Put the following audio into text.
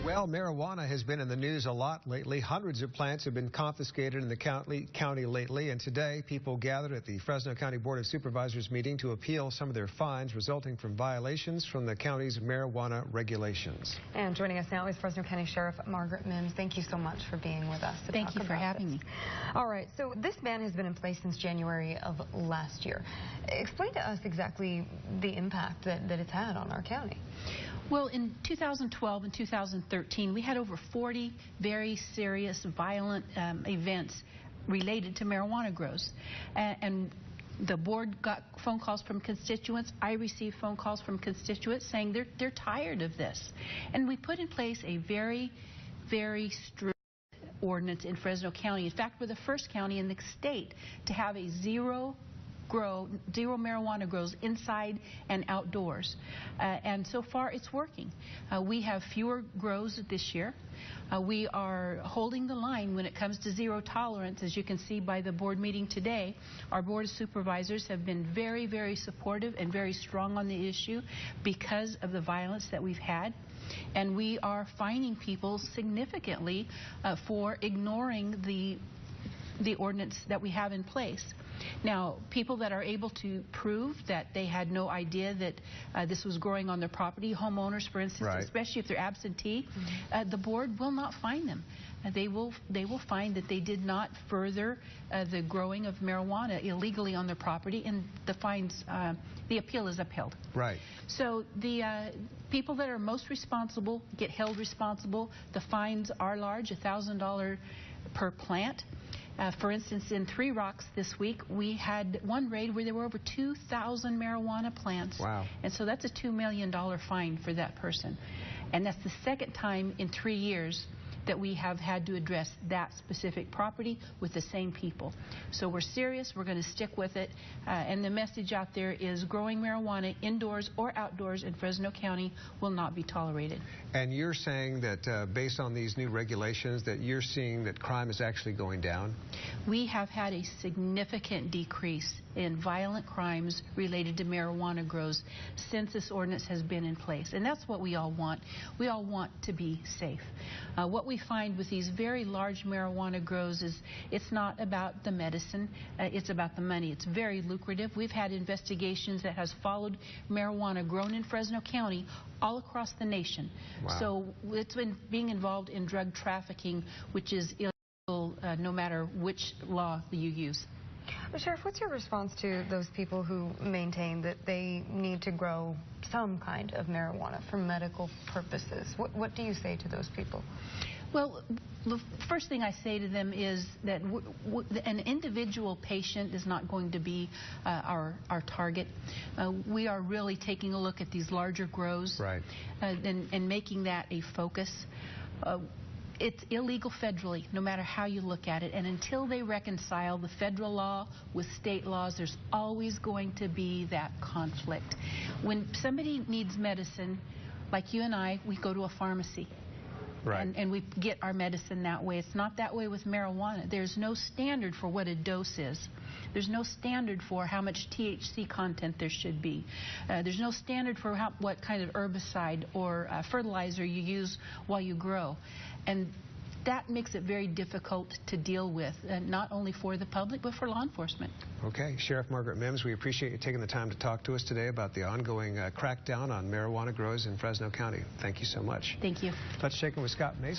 Well, marijuana has been in the news a lot lately. Hundreds of plants have been confiscated in the county lately, and today people gathered at the Fresno County Board of Supervisors meeting to appeal some of their fines resulting from violations from the county's marijuana regulations. And joining us now is Fresno County Sheriff Margaret Mims. Thank you so much for being with us. Thank you for having me. All right, so this ban has been in place since January of last year. Explain to us exactly the impact that it's had on our county. Well, in 2012 and 2013, we had over 40 very serious, violent events related to marijuana grows. And the board got phone calls from constituents. I received phone calls from constituents saying they're tired of this. And we put in place a very, very strict ordinance in Fresno County. In fact, we're the first county in the state to have a zero marijuana grows inside and outdoors. And so far it's working. We have fewer grows this year. We are holding the line when it comes to zero tolerance. As you can see by the board meeting today, our board of supervisors have been very, very supportive and very strong on the issue because of the violence that we've had. And we are fining people significantly for ignoring the ordinance that we have in place. Now, people that are able to prove that they had no idea that this was growing on their property, homeowners, for instance, right, especially if they're absentee, the board will not fine them. They will find that they did not further the growing of marijuana illegally on their property, and the appeal is upheld. Right. So the people that are most responsible get held responsible. The fines are large, $1,000 per plant. For instance, in Three Rocks this week, we had one raid where there were over 2,000 marijuana plants. Wow. And so that's a $2 million fine for that person. And that's the second time in 3 years that we have had to address that specific property with the same people. So we're serious, we're going to stick with it, and the message out there is growing marijuana indoors or outdoors in Fresno County will not be tolerated. And you're saying that based on these new regulations that you're seeing that crime is actually going down? We have had a significant decrease in violent crimes related to marijuana grows since this ordinance has been in place. And that's what we all want. We all want to be safe. What we find with these very large marijuana grows is it's not about the medicine, it's about the money. It's very lucrative. We've had investigations that has followed marijuana grown in Fresno County all across the nation. Wow. So it's been being involved in drug trafficking, which is illegal no matter which law you use. Well, Sheriff, what's your response to those people who maintain that they need to grow some kind of marijuana for medical purposes? What do you say to those people? Well, the first thing I say to them is that an individual patient is not going to be our target. We are really taking a look at these larger grows, right, and making that a focus. It's illegal federally, no matter how you look at it. And until they reconcile the federal law with state laws, there's always going to be that conflict. When somebody needs medicine, like you and I, we go to a pharmacy. Right. And we get our medicine that way. It's not that way with marijuana. There's no standard for what a dose is. There's no standard for how much THC content there should be. There's no standard for what kind of herbicide or fertilizer you use while you grow. And that makes it very difficult to deal with, not only for the public, but for law enforcement. Okay. Sheriff Margaret Mims, we appreciate you taking the time to talk to us today about the ongoing crackdown on marijuana grows in Fresno County. Thank you so much. Thank you. Let's check in with Scott Mason.